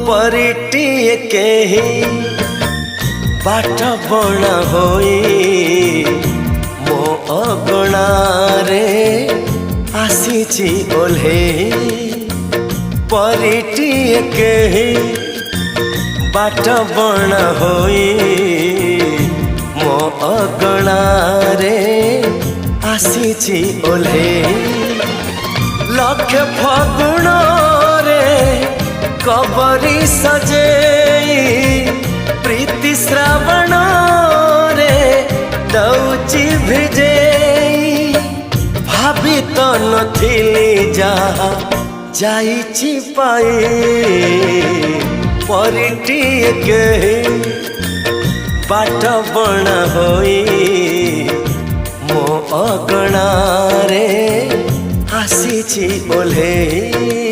परिटिए केही बाट बणा होई मो अगणारे आसीची ओल्हे परिटिए केही बाट बणा होई मो अगणारे आसीची ओल्हे लक्ष फगुण रे कबरी सजेई प्रीति श्रावण रे दौची भिजेई भाभी तो नथिली जहा जाइची पाई परिटिए केही बाट बणा होई मो अगणारे आसीची ओल्हे।